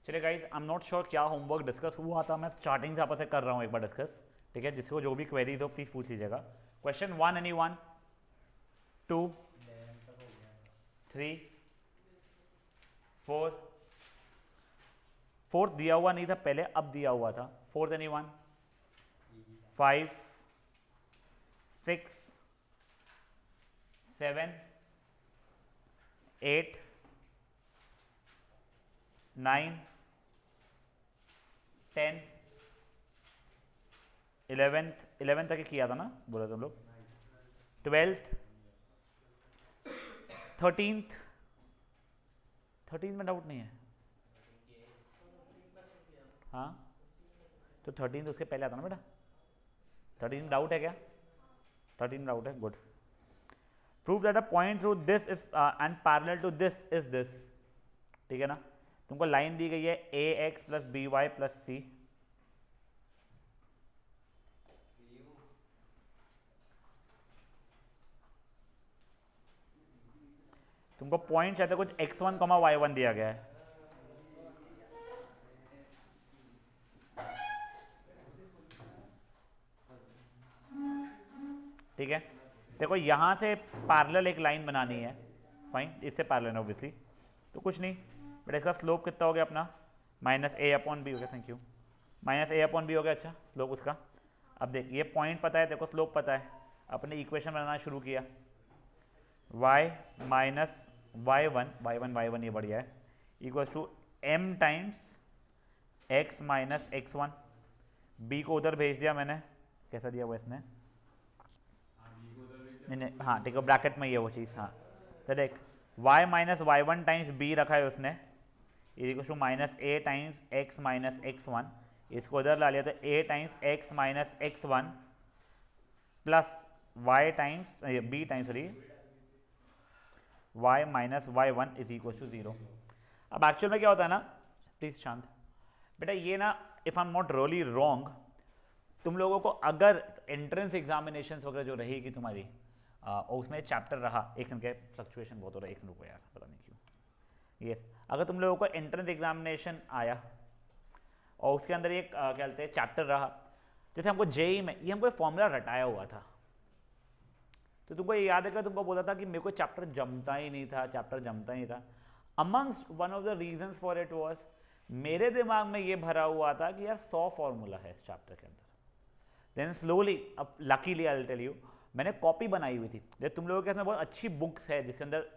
चलिए guys, I am not sure क्या homework discuss हुआ था, मैं स्टार्टिंग से आपस से कर रहा हूँ एक बार डिस्कस। ठीक है, जिसको जो भी क्वेरीज हो प्लीज़ पूछ लीजिएगा। Question 1 any 1 2 3 4। फोर्थ दिया हुआ नहीं था पहले, अब दिया हुआ था। फोर्थ एनी 1 5 6 7 8 9 10 11 तक ही किया था ना, बोला तुम लोग। 12th 13th 13th में डाउट नहीं है। हाँ, तो 13th उसके पहले आता ना बेटा। 13 डाउट है क्या? 13 डाउट है, good. Prove that a point through this is and parallel to this is this. ठीक है ना, तुमको लाइन दी गई है A X plus B Y plus C. तुमको पॉइंट चाहते कुछ x1 y1 दिया गया है। ठीक है, देखो यहाँ से पैरेलल एक लाइन बनानी है, फाइन, इससे पैरेलल है ऑब्वियसली, तो कुछ नहीं बेटा। इसका स्लोप कितना हो गया अपना? माइनस ए अपॉन बी हो गया, thank you. Minus a upon b हो गया, अच्छा स्लोप उसका। अब देख, ये पॉइंट पता है, देखो स्लोप पता है, अपने इक्वेशन बनाना शुरू किया। y माइनस y1 ये बढ़िया है, equals to m times x minus x1। b को उधर भेज दिया मैंने, कैसा दिया हुआ इसने? नहीं नहीं, हाँ ठीक है, ब्रैकेट में ये वो चीज़, हाँ। तो देख, y minus y1 times b रखा है उसने, equals to minus a times x minus x1। इसको उधर ला लिया तो a times x minus x1 plus y times b times sorry y minus y1 is equal to 0। अब एक्चुअल में क्या होता है ना, प्लीज शांत बेटा, ये ना if I am not really wrong, तुम लोगों को अगर एंट्रेंस एग्जामिनेशन वगैरह जो रहेगी तुम्हारी, और उसमें चैप्टर रहा, एक सेकंड, के फ्लक्चुएशन बहुत हो रहा है, एक सेकंड रुको यार, पता नहीं क्यों। यस, अगर तुम लोगों को एंट्रेंस एग्जामिनेशन आया और उसके अंदर ये क्या कहते हैं चैप्टर रहा, जैसे हमको जेई में ये हमको फॉर्मूला रटाया हुआ था, तो तुमको ये याद है कि तुमको बोला था कि मेरे को चैप्टर जमता ही नहीं था, चैप्टर जमता ही नहीं था। Amongst one of the reasons for it was, मेरे दिमाग में ये भरा हुआ था कि यार 100 फॉर्मूला है इस चैप्टर के अंदर। देन स्लोली, अब luckily I will tell you, मैंने कॉपी बनाई हुई थी। जैसे तुम लोगों के पास में बहुत अच्छी बुक्स है जिसके अंदर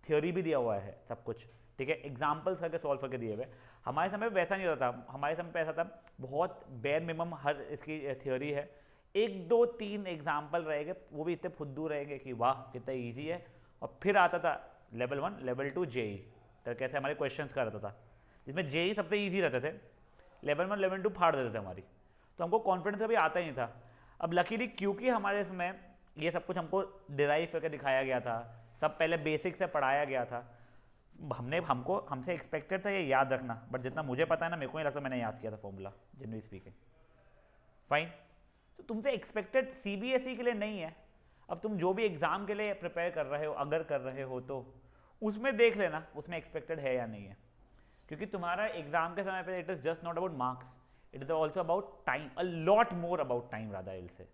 थ्योरी भी दिया हुआ है सब कुछ, ठीक है, एग्जाम्पल्स करके सॉल्व करके दिए हुए। हमारे समय में वैसा नहीं होता था, हमारे समय पे ऐसा था बहुत बेयर मिनिमम हर इसकी थ्योरी है, 1 2 3 एग्जाम्पल रहेंगे, वो भी इतने फुद्दू रहेंगे कि वाह कितना ईजी है। और फिर आता था लेवल 1 लेवल 2 जेई, तो कैसे हमारे क्वेश्चंस का रहता था, जिसमें जेई सबसे ईजी रहते थे, लेवल 1 लेवल 2 फाड़ देते थे हमारी, तो हमको कॉन्फिडेंस कभी आता ही नहीं था। अब लकीली क्योंकि हमारे इसमें ये सब कुछ हमको डिराइव करके दिखाया गया था, सब पहले बेसिक से पढ़ाया गया था, हमसे एक्सपेक्टेड था ये याद रखना, बट जितना मुझे पता है ना, मेरे को नहीं लगता मैंने याद किया था फॉर्मूला, जनरली स्पीकिंग। फाइन, तो तुमसे एक्सपेक्टेड सीबीएसई के लिए नहीं है। अब तुम जो भी एग्जाम के लिए प्रिपेयर कर रहे हो, अगर कर रहे हो तो उसमें देख लेना उसमें एक्सपेक्टेड है या नहीं है, क्योंकि तुम्हारा एग्जाम के समय पे it is just not about marks, it is also about time, a lot more about time Radha इल से।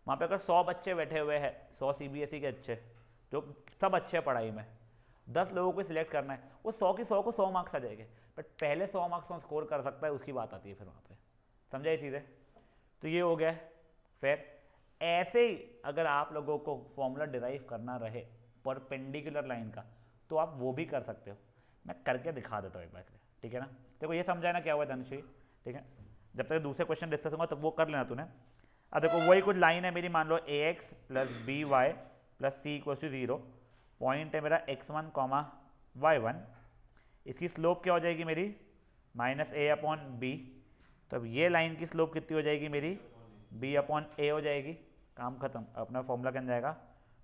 वहाँ पे अगर 100 बच्चे बैठे हुए हैं, 100 सीबीएसई के अच्छे, जो सब अच्छे हैं पढ़ाई में, 10 लोगों को सिलेक्ट करना है, वो 100 की 100 को 100 मार्क्स आ जाएंगे, बट पहले 100 मार्क्स कौन स्कोर कर सकता है उसकी बात आती है फिर वहाँ पे, समझा ये चीज़ें? तो ये हो गया। फिर ऐसे ही अगर आप लोगों को फॉर्मूला डिराइव करना रहे परपेंडिकुलर लाइन का, तो आप वो भी कर सकते हो, मैं करके दिखा देता हूँ एक बार, ठीक है ना? देखो ये समझा ना क्या हुआ धनुषी, ठीक है? जब तक दूसरे क्वेश्चन डिस्कस होगा तब वो कर लेना तूने। अब देखो वही कुछ लाइन है मेरी, मान लो A X plus B Y plus C equal to 0, point है मेरा x1 y1, इसकी स्लोप क्या हो जाएगी मेरी? Minus a upon B. तो अब ये लाइन की स्लोप कितनी हो जाएगी मेरी? b अपॉन ए हो जाएगी, काम खत्म, अपना फॉर्मूला क्या जाएगा?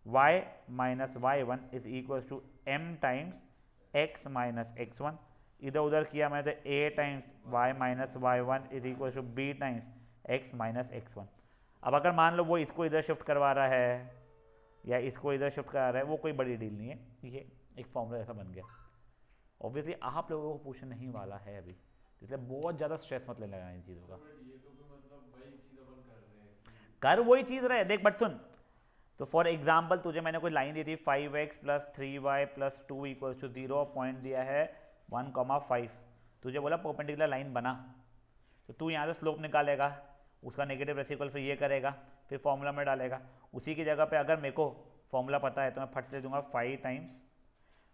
y minus y1 is equal to m times x minus x1, इधर उधर किया मैंने तो a times y minus y1 is equal to b times x minus x1। अब अगर मान लो वो इसको इधर शिफ्ट करवा रहा है या इसको इधर शिफ्ट करा रहा है, वो कोई बड़ी डील नहीं है, ये एक फॉर्मूला ऐसा बन गया। ऑब्वियसली आप लोगों को पूछने नहीं वाला है अभी, इसलिए बहुत ज़्यादा स्ट्रेस मत लेना इन चीज़ों का। ये तो मतलब वही चीज अपन कर रहे हैं। कर वही चीज़ रहे, देख बट सुन, तो फॉर एग्जाम्पल तुझे मैंने कोई लाइन दी थी 5x plus 3y plus 2 equals to 0, point दिया है 1,5, तुझे बोला परपेंडिकुलर लाइन बना, तो तू यहाँ से स्लोप निकालेगा, उसका नेगेटिव रेसिप्रोकल फिर ये करेगा, फिर फॉर्मूला में डालेगा। उसी की जगह पे अगर मेरे को फॉर्मूला पता है तो मैं फट से दूंगा 5 times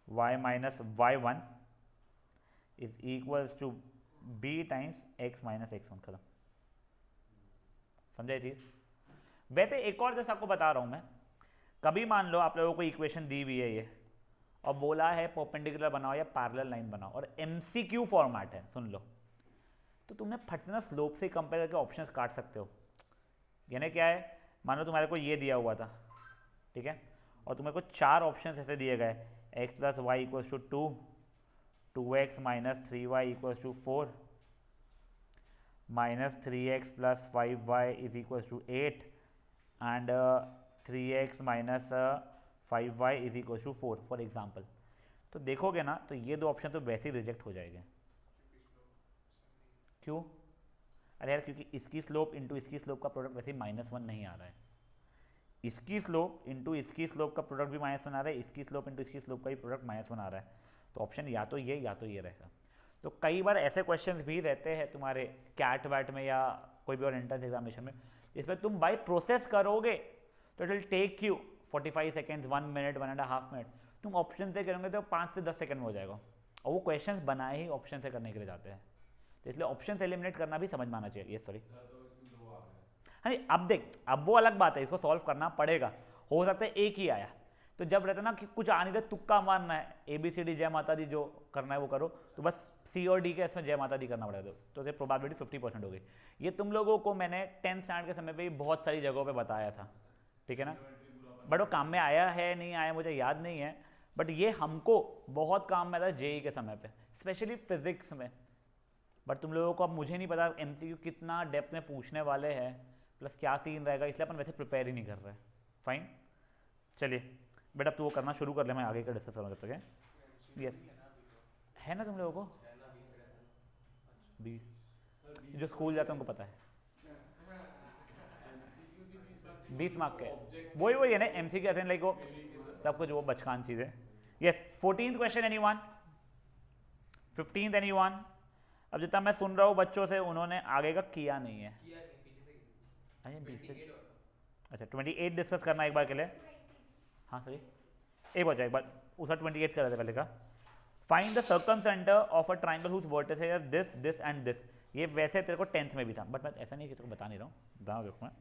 y minus y1 is equals to b times x minus x1, खत्म। समझे चीज़? वैसे एक और जैसे आपको बता रहा हूँ मैं, कभी मान लो आप लोगों को इक्वेशन दी हुई है ये और बोला है परपेंडिकुलर बनाओ या पैरेलल लाइन बनाओ और एमसीक्यू फॉर्मेट है, सुन लो, तो तुमने फट से ना स्लोप से कंपेयर करके ऑप्शंस काट सकते हो। यानी क्या है, मान लो तुम्हारे को ये दिया हुआ था, ठीक है, और तुम्हारे को 4 ऑप्शंस ऐसे दिए गए, x plus y equals to 2x minus 3y equals to 4, minus 3x plus 5y is equals to 8 and 3x minus 5y is equals to 4 for example. तो देखोगे ना तो ये 2 ऑप्शन तो वैसे ही रिजेक्ट हो जाएंगे। क्यों? अरे यार क्योंकि इसकी स्लोप इंटू इसकी स्लोप का प्रोडक्ट वैसे ही -1 नहीं आ रहा है, इसकी स्लोप इंटू इसकी स्लोप का प्रोडक्ट भी -1 आ रहा है, इसकी स्लोप इंटू इसकी स्लोप का भी प्रोडक्ट -1 आ रहा है, तो ऑप्शन या तो ये रहेगा। तो कई बार ऐसे क्वेश्चंस भी रहते हैं तुम्हारे कैट वैट में या कोई भी और एंट्रेंस एग्जामिनेशन में, इसमें तुम बाय प्रोसेस करोगे तो it will take you 45 seconds, 1 minute, 1.5 minute, तुम ऑप्शन से करोगे तो 5 से 10 सेकंड में हो जाएगा, और वो क्वेश्चंस बनाए ही ऑप्शन से करने के लिए जाते हैं, तो इसलिए ऑप्शन से एलिमिनेट करना भी समझ में आना चाहिए। ये सॉरी, हाँ जी, अब देख, अब वो अलग बात है, इसको सॉल्व करना पड़ेगा, हो सकता है एक ही आया, तो जब रहता ना कि कुछ आ नहीं रहा, तुक्का मारना है, ABCD जय माता दी जो करना है वो करो, तो बस C और D के इसमें जय माता दी करना पड़ेगा, तो ये प्रोबेबिलिटी 50% हो गई। ये तुम लोगों को मैंने 10th स्टैंडर्ड के समय पे बहुत सारी जगहों पे बताया था, ठीक है ना, बट वो काम में आया है नहीं आया मुझे याद नहीं है, बट ये हमको बहुत काम में आता है JEE के समय पे, स्पेशली फिजिक्स में, बट तुम लोगों को अब मुझे नहीं पता MCQ कितना डेप्थ में पूछने वाले हैं, प्लस क्या सीन रहेगा, इसलिए अपन वैसे प्रिपेयर ही नहीं कर रहे। फाइन, चलिए बेटा अब तू वो करना शुरू कर ले, मैं आगे का डिस्कस करूँगा तब तक है। यस, है ना तुम लोगों को 20 जो स्कूल जाते हैं उनको पता है 20 मार्क के, वही है ना MCQ ऐसे लाइक वो सब कुछ वो बचकान चीज़ है। Yes, 14th question anyone, 15th anyone. अब जितना मैं सुन रहा हूँ बच्चों से, उन्होंने आगे का किया नहीं है। अच्छा 28 डिस्कस करना एक बार के लिए, हाँ सॉरी एक बार एक बार उसका 28 कर रहे थे पहले का। Find the circumcentre of a triangle whose vertices है दिस दिस एंड दिस। ये वैसे तेरे को 10th में भी था, बट मैं ऐसा नहीं कि तेरे को बता नहीं रहा हूँ, बता देखो मैं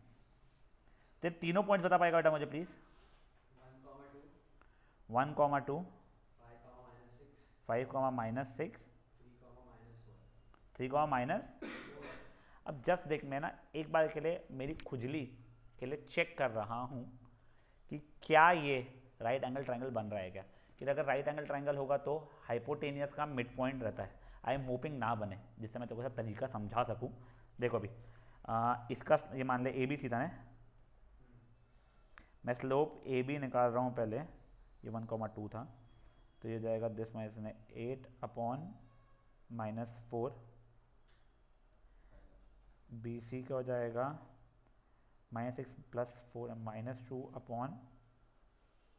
तेरे तीनों पॉइंट्स बता पाएगा बेटा मुझे प्लीज़। 1,2 5,-6 3, अब जस्ट देख, मैं ना एक बार के लिए मेरी खुजली के लिए चेक कर रहा हूँ कि क्या ये राइट एंगल ट्रायंगल बन रहा है क्या, कि अगर राइट एंगल ट्रायंगल होगा तो हाइपोटेनियस का मिड पॉइंट रहता है, आई एम होपिंग ना बने, जिससे मैं तेरे को सब तरीका समझा सकूँ। देखो अभी इसका ये मान ले ABC था ना, मैं स्लोप AB निकाल रहा हूँ पहले, ये 1,2 था, तो ये जाएगा दिस माइनस 8 अपॉन -4, BC का हो जाएगा -6 प्लस 4 -2 अपॉन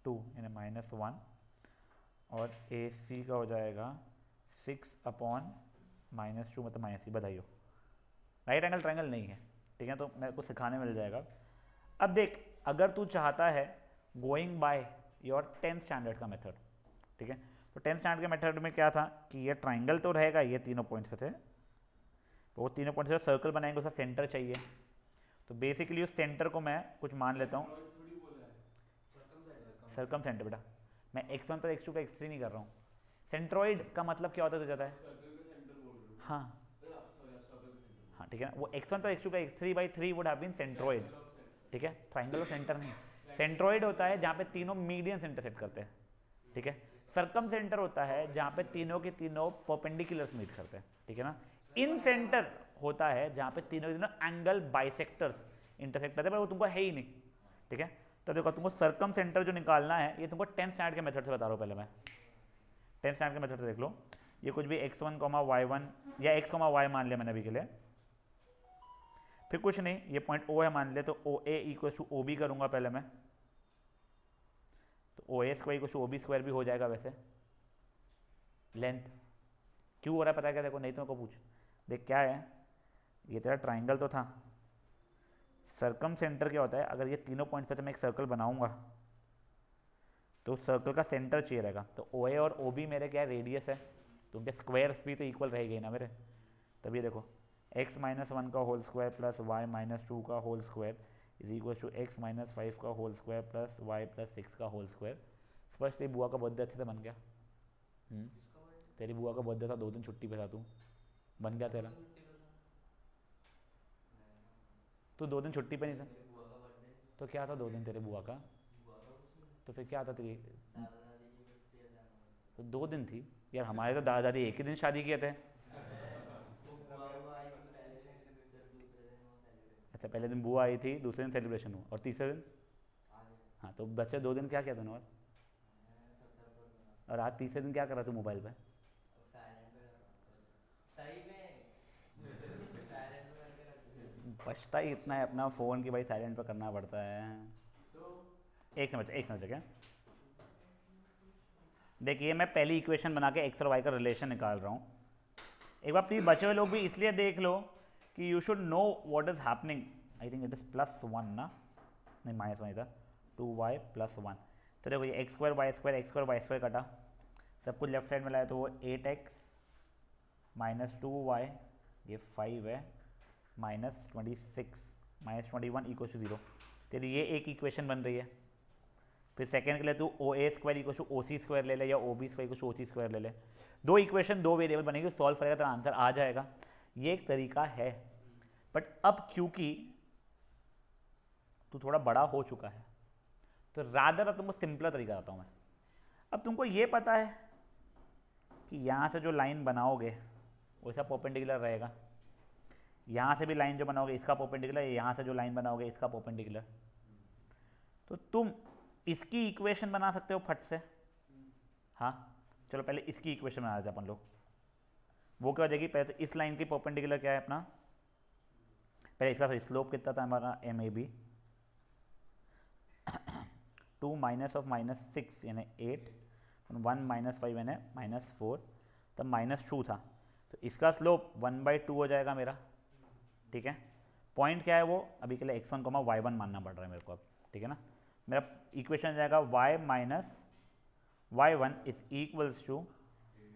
2 यानी -1, और AC का हो जाएगा 6 अपॉन -2 मतलब -3। बधाई हो, राइट एंगल ट्रायंगल नहीं है, ठीक है, तो मेरे को सिखाने मिल जाएगा। अब देख, अगर तू चाहता है going by your 10th standard का मेथड, ठीक है, तो 10th स्टैंडर्ड के मेथड में क्या था कि ये ट्राइंगल तो रहेगा, ये तीनों पॉइंट्स पे थे, तो वो तीनों पॉइंट्स से सर्कल बनाएंगे, उसका सेंटर चाहिए, तो बेसिकली उस सेंटर को मैं कुछ मान लेता हूँ सर्कम सेंटर। बेटा मैं x1 पर x2 का x3 नहीं कर रहा हूँ, सेंट्रॉइड का मतलब क्या होता है तुझे पता है? हाँ हाँ ठीक है ना, वो x1 पर x2 का x3/3 would have been centroid, ठीक है, ट्राइंगल ऑफ सेंटर नहीं, सेंट्रॉइड होता है जहाँ पे तीनों मीडियंस इंटरसेक्ट करते हैं, ठीक है, सर्कम सेंटर होता है जहाँ पे तीनों के तीनों परपेंडिकुलर्स मीट करते हैं, ठीक है ना, इन सेंटर होता है जहाँ पे तीनों एंगल बाइसेक्टर्स इंटरसेक्ट करते हैं, पर वो तुमको है ही नहीं, ठीक है। तो देखो तुमको सर्कम सेंटर जो निकालना है, ये तुमको 10th स्टैंडर्ड के मेथड से बता रहा हूँ, पहले मैं 10th स्टैंडर्ड के मेथड से देख लो। ये कुछ भी x1 कॉमा y1 या x कॉमा y मान लिया मैंने अभी के लिए, फिर कुछ नहीं, ये पॉइंट O है मान ले, तो O A equal to O B करूँगा पहले मैं, तो O A square equal to O B square भी हो जाएगा वैसे। लेंथ क्यों हो रहा है पता है क्या, देखो नहीं तो मेरे को पूछ, देख क्या है, ये तेरा ट्राइंगल तो था, सर्कम सेंटर क्या होता है, अगर ये तीनों पॉइंट पे तो मैं एक सर्कल बनाऊंगा तो सर्कल का सेंटर चाहिए रहेगा, तो ओ ए और ओ बी मेरे क्या है, रेडियस है, तो उनके स्क्वायर्स भी तो इक्वल रहेंगे ना मेरे, तभी देखो x माइनस 1 का whole square plus y minus 2 का whole square is equal to x minus 5 का whole square plus y plus 6 का होल स्क्वायर। स्पष्ट, तेरी बुआ का बर्थडे अच्छे से बन गया। तेरी बुआ का बर्थडे था, 2 दिन छुट्टी पे था तू, बन गया तेरा, तू 2 दिन छुट्टी पे नहीं था, तो क्या था 2 दिन तेरे बुआ का, तो फिर क्या था तेरी, तो 2 दिन थी यार, हमारे तो दादा दादी एक ही दिन शादी किए थे। अच्छा पहले दिन बुआ आई थी, दूसरे दिन सेलिब्रेशन हुआ, और तीसरे दिन, हाँ तो बच्चे 2 दिन क्या किया तूने, और आज तीसरे दिन क्या कर रहा तू मोबाइल पे, बचता ही इतना है अपना फ़ोन की भाई, साइलेंट पे करना पड़ता है। एक समझ क्या, देखिए मैं पहली इक्वेशन बना के एक्स और वाई का रिलेशन निकाल रहा हूँ, एक बार प्लीज़ बचे हुए लोग भी इसलिए देख लो कि you should know what is happening. I think it is +1 ना, नहीं -1 था, 2y + 1, तो देखो ये एक्स स्क्वायर वाई स्क्वायर कटा, सब कुछ लेफ्ट साइड में लाया तो वो 8x - 2y, ये 5 है, -26 -21 = 0, तेरी ये एक इक्वेशन बन रही है। फिर सेकेंड के लिए तू O A square equal to O C square ले ले, या O B square equal to O C square ले ले, 2 इक्वेशन 2 वेरिएबल बनेगी, सॉल्व करेगा तेरा आंसर आ जाएगा, ये एक तरीका है। बट अब क्योंकि तू थोड़ा बड़ा हो चुका है तो रादर अब तुमको सिंपलर तरीका बताता हूँ मैं। अब तुमको ये पता है कि यहाँ से जो लाइन बनाओगे वैसा परपेंडिकुलर रहेगा, यहाँ से भी लाइन जो बनाओगे इसका परपेंडिकुलर, यहाँ से जो लाइन बनाओगे इसका परपेंडिकुलर, तो तुम इसकी इक्वेशन बना सकते हो फट से। हाँ चलो पहले इसकी इक्वेशन बना देते अपन लोग, वो क्या हो जाएगी, पहले तो इस लाइन की परपेंडिकुलर क्या है अपना, पहले इसका स्लोप कितना था हमारा एम ए बी, 2 - -6 यानी 8, 1 - 5 यानी -4, तब -2 था, तो इसका स्लोप 1/2 हो जाएगा मेरा, ठीक है। पॉइंट क्या है वो अभी के लिए x1, y1 मानना पड़ रहा है मेरे को अब, ठीक है ना। मेरा इक्वेशन जाएगा y - y1 =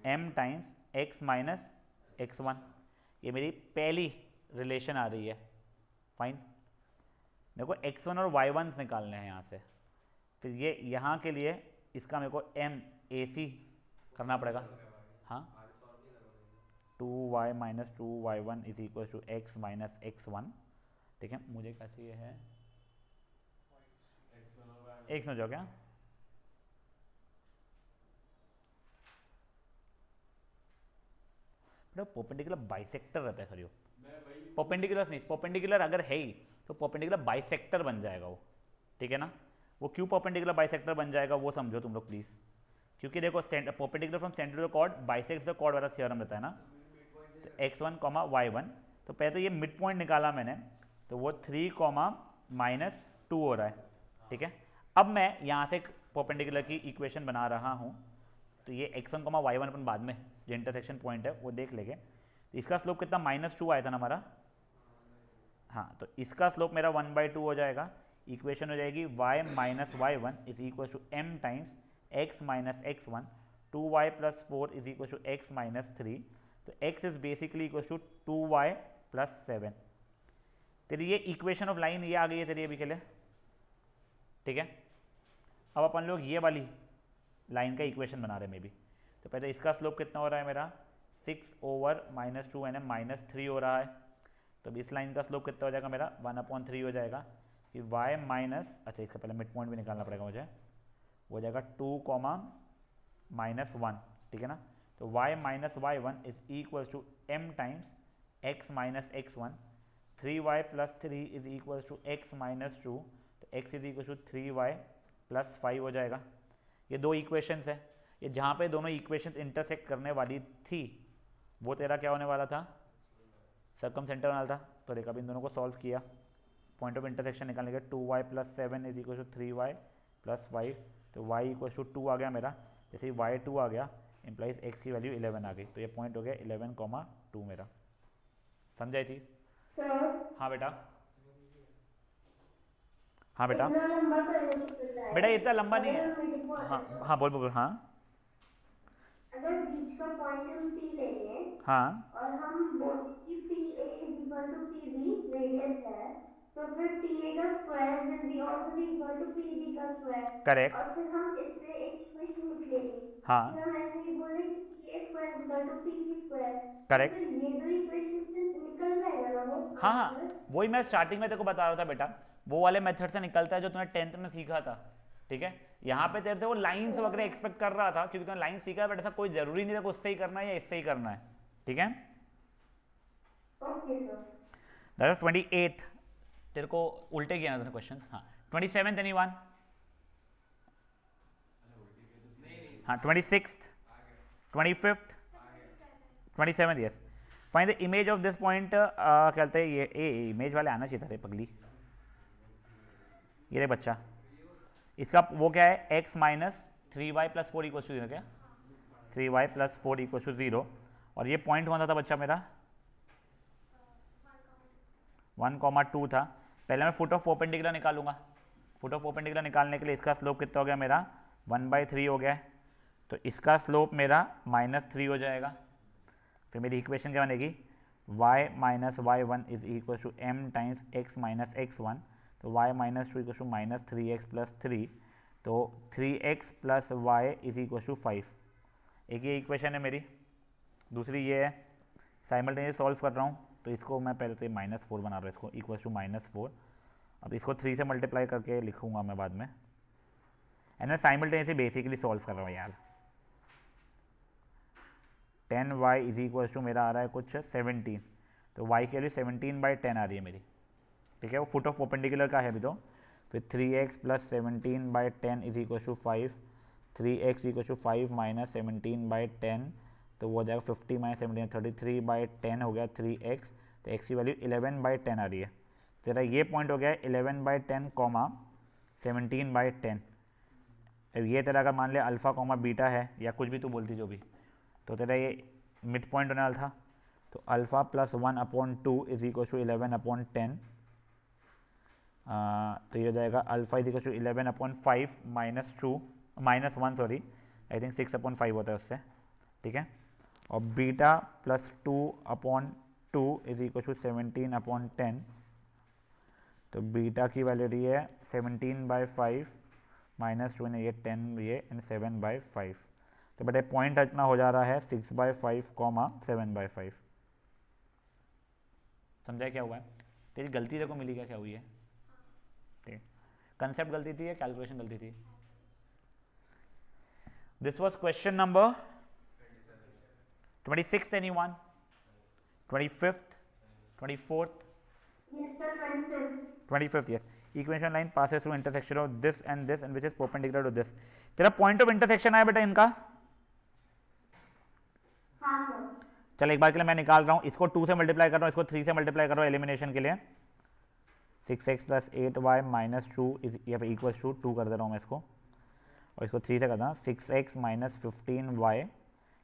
m times x - x1, ये मेरी पहली रिलेशन आ रही है, फाइन। मेरे को x1 और y1 निकालने हैं यहाँ से, फिर ये यहाँ के लिए इसका मेरे को m a c करना पड़ेगा, हाँ 2y - 2y1 = x - x1, ठीक है। मुझे क्या चाहिए है, एक समझो क्या, परपेंडिकुलर बाइसेक्टर रहता है सर, परपेंडिकुलर नहीं, परपेंडिकुलर अगर है ही तो परपेंडिकुलर बाइसेक्टर बन जाएगा वो, ठीक है ना। वो क्यों परपेंडिकुलर बाइसेक्टर बन जाएगा वो समझो तुम लोग प्लीज़, क्योंकि देखो perpendicular from centre to chord bisects the chord वाला थ्योरम रहता है ना, तो x1, y1, तो पहले तो ये मिड पॉइंट निकाला मैंने, तो वो 3, -2 हो रहा है, ठीक है। अब मैं यहाँ से एक परपेंडिकुलर की इक्वेशन बना रहा हूँ, तो ये x1, y1 अपन बाद में जो इंटरसेक्शन पॉइंट है वो देख लेंगे, तो इसका स्लोप कितना -2 आया था ना हमारा, हाँ तो इसका स्लोप मेरा 1/2 हो जाएगा, इक्वेशन हो जाएगी y - y1 = m times x - x1, 2y + 4 = x - 3, तो x इज बेसिकली = 2y + 7। तेरी ये इक्वेशन ऑफ लाइन ये आ गई है तेरी अभी के लिए, ठीक है। अब अपन लोग ये वाली लाइन का इक्वेशन बना रहे हैं मे बी, तो पहले इसका स्लोप कितना हो रहा है मेरा 6/-2 यानी -3 हो रहा है, तो अब इस लाइन का स्लोप कितना हो जाएगा मेरा 1/3 हो जाएगा, कि y माइनस, अच्छा इसका पहले मिड पॉइंट भी निकालना पड़ेगा मुझे, वो हो जाएगा 2, -1, ठीक है ना। तो y - y1 = m times x - x1, 3y + 3 = x - 2, तो x = 3y + 5 हो जाएगा। ये 2 इक्वेशंस है, ये जहाँ पे दोनों इक्वेशंस इंटरसेक्ट करने वाली थी वो तेरा क्या होने वाला था, सर्कम सेंटर वाला था। तो देखा, इन दोनों को सॉल्व किया, पॉइंट ऑफ इंटरसेक्शन निकालने के 2y + 7 is equal to 3y + 5, तो y इक्वल टू 2 आ गया मेरा। जैसे ही y 2 आ गया इम्प्लाइज x की वैल्यू 11 आ गई, तो ये पॉइंट हो गया 11,2 मेरा। समझाई चीज? सर हाँ बेटा, हाँ बेटा, इतना लंबा करने की बजाय बेटा इतना लंबा नहीं अगर है। हम मिड हाँ पॉइंट, हाँ, बोल बोल, हाँ अगर बीच का पॉइंट हम P ले लें हाँ और हम बोल कि PA is equal to PB radius है, तो फिर PA का square will be also be equal to PB का स्क्वायर, करेक्ट, और फिर हम इससे एक इक्वेशन लिख लेंगे। हाँ फिर हम ऐसे ही बोले कि PA square is equal to PC square, तो करेक्ट, फिर ये दो इक्वेशन से निकल जाएगा ना वो हाँ आंसर। हाँ, वही मैं स्टार्टिंग में तेरे को बता रहा था बेटा, वो वाले मेथड से निकलता है जो तूने 10th में सीखा था। ठीक है, यहाँ पे तेरे से वो लाइंस वगैरह एक्सपेक्ट कर रहा था क्योंकि तूने लाइन सीखा है, बट ऐसा कोई जरूरी नहीं है उससे ही करना है या इससे ही करना है। ठीक है, ओके सर। दैट 28 तेरे को उल्टे किया ना तूने क्वेश्चन। हाँ 27 एनीवन, हाँ 26, 25, 27, yes. Find the image of this point, कहते हैं ये इमेज वाले आना चाहिए था रे पगली। ये रे बच्चा, इसका वो क्या है, x - 3y + 4 = 0, क्या 3y + 4 = 0, और ये पॉइंट कौन सा था बच्चा मेरा, 1,2 था। पहले मैं फुट ऑफ परपेंडिकुलर निकालूंगा। फुट ऑफ परपेंडिकुलर निकालने के लिए इसका स्लोप कितना हो गया मेरा, 1/3 हो गया है, तो इसका स्लोप मेरा -3 हो जाएगा। फिर मेरी इक्वेशन क्या बनेगी, y - y1 is equal to m times x - x1, तो y - 2 इक्वल टू -3x + 3, तो 3x + y is equal to 5। एक ये इक्वेशन है मेरी, दूसरी ये है। साइमल्टेनियस सॉल्व कर रहा हूँ, तो इसको मैं पहले तो -4 बना रहा हूँ, इसको इक्वल टू -4। अब इसको 3 से मल्टीप्लाई करके लिखूंगा मैं बाद में, एंड मैं साइमल्टेनियसली बेसिकली सॉल्व कर रहा हूँ यार। 10y इज इक्वल टू मेरा आ रहा है कुछ 17, तो y के लिए 17/10 आ रही है मेरी। ठीक है, वो फुट ऑफ परपेंडिकुलर का है अभी तो। फिर 3x + 17/10 is equal to 5, 3x equal to 5 - 17/10, तो वो हो जाएगा 50 - 17 33/10 हो गया 3x, तो x की वैल्यू 11/10 आ रही है। तेरा ये पॉइंट हो गया 11/10, 17/10। अब ये तेरा अगर मान लिया अल्फ़ा कॉमा बीटा है या कुछ भी तू बोलती जो भी, तो तेरा ये मिड पॉइंट होने वाला था, तो अल्फ़ा + 1/2 इज इक्वल टू 11/10, तो ये हो जाएगा alpha is equal to 11/5 -1, sorry I think 6/5 होता है उससे। ठीक है, और बीटा + 2/2 इज इक्वल टू 17/10, तो बीटा की वैल्यू रही है 17/5 -2, ये 10 ये एंड 7/5, तो बेटे पॉइंट रचना हो जा रहा है 6/5, 7/5। समझा क्या हुआ है? तेरी गलती देखो मिली क्या हुई है? ठीक, कंसेप्ट गलती थी या कैलकुलेशन गलती थी? This was question number 26th, anyone? 25th, 24th, Yes sir, 25th. 25th, yes. Equation line passes through intersection of this and which is perpendicular to this. तेरा पॉइंट ऑफ इंटरसेक्शन आया बेटा इनका? हाँ सर। चल एक बार के लिए मैं निकाल रहा हूँ, इसको 2 से मल्टीप्लाई कर रहा हूँ, इसको 3 से मल्टीप्लाई कर रहा हूँ एलिमिनेशन के लिए। 6x + 8y - 2 is equal to 2 कर दे रहा हूँ मैं इसको, और इसको 3 से करता हूँ। 6x - 15y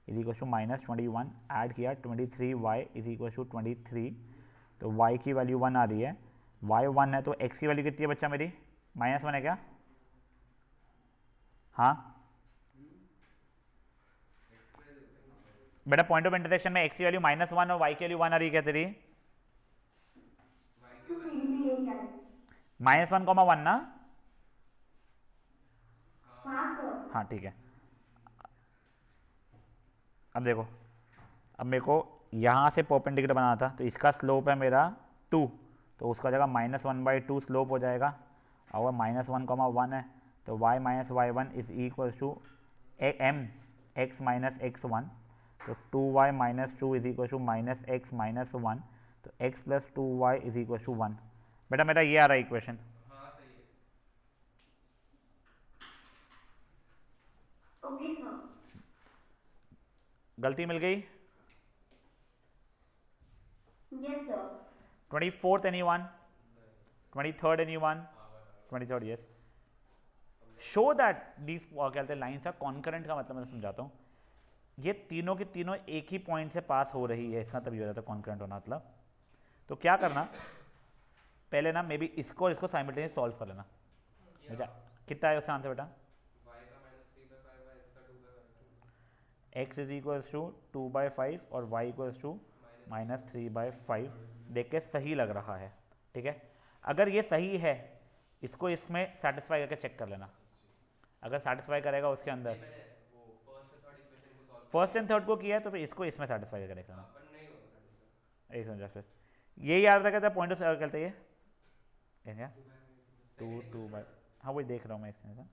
is equal to -21, add किया 23y इज इक्वल टू 23, तो y की वैल्यू 1 आ रही है, y 1 है, तो x की वैल्यू कितनी है बच्चा मेरी, -1 है क्या? हाँ बेटा, पॉइंट ऑफ इंटरसेक्शन में x की वैल्यू -1 और y की वैल्यू 1 आ रही है क्या तेरी? सर मेरी तो यही आई। -1, 1 ना? हाँ सर। हाँ ठीक है। अब देखो, अब मेरे को यहाँ से परपेंडिकुलर बनाना था, तो इसका स्लोप है मेरा 2, तो उसका जगह -1/2 स्लोप हो जाएगा, और -1, 1 है, तो y - y1 is equal to m x - x1, तो 2y - 2 is equal to -x - 1, तो x + 2y is equal to 1। बेटा मेरा ये आ रहा है इक्वेशन। हाँ सही है। Okay sir. गलती मिल गई? Yes, sir. 24th anyone? 23rd anyone? 23rd yes. Show that these क्या कहते हैं लाइन्स आर कॉन्करेंट का मतलब मैं समझाता हूँ, ये तीनों की तीनों एक ही पॉइंट से पास हो रही है, इसका तभी हो जाता है कॉन्करेंट होना मतलब। तो क्या करना, पहले ना मे बी इसको और इसको साइमल्टेनियस सॉल्व कर लेना। बेटा कितना है उसका आंसर बेटा? y का -3/5 y x का 2/5 x इज इक्वल्स टू 2/5 और y इक्वल्स टू -3/5। देख के सही लग रहा है, ठीक है। अगर ये सही है इसको इसमें सेटिस्फाई करके चेक कर लेना, अगर सेटिस्फाई करेगा उसके अंदर, मैंने वो फर्स्ट और थर्ड इक्वेशन को सॉल्व फर्स्ट एंड थर्ड को किया है तो फिर इसको इसमें सेटिस्फाई करके देख लेना। पर नहीं होगा सेटिस्फाई। एक समझा फिर ये याद रखा था पॉइंट ऑफ कहते हैं ये क्या 2/, हाँ वही देख रहा हूँ मैं एक्सटेंशन।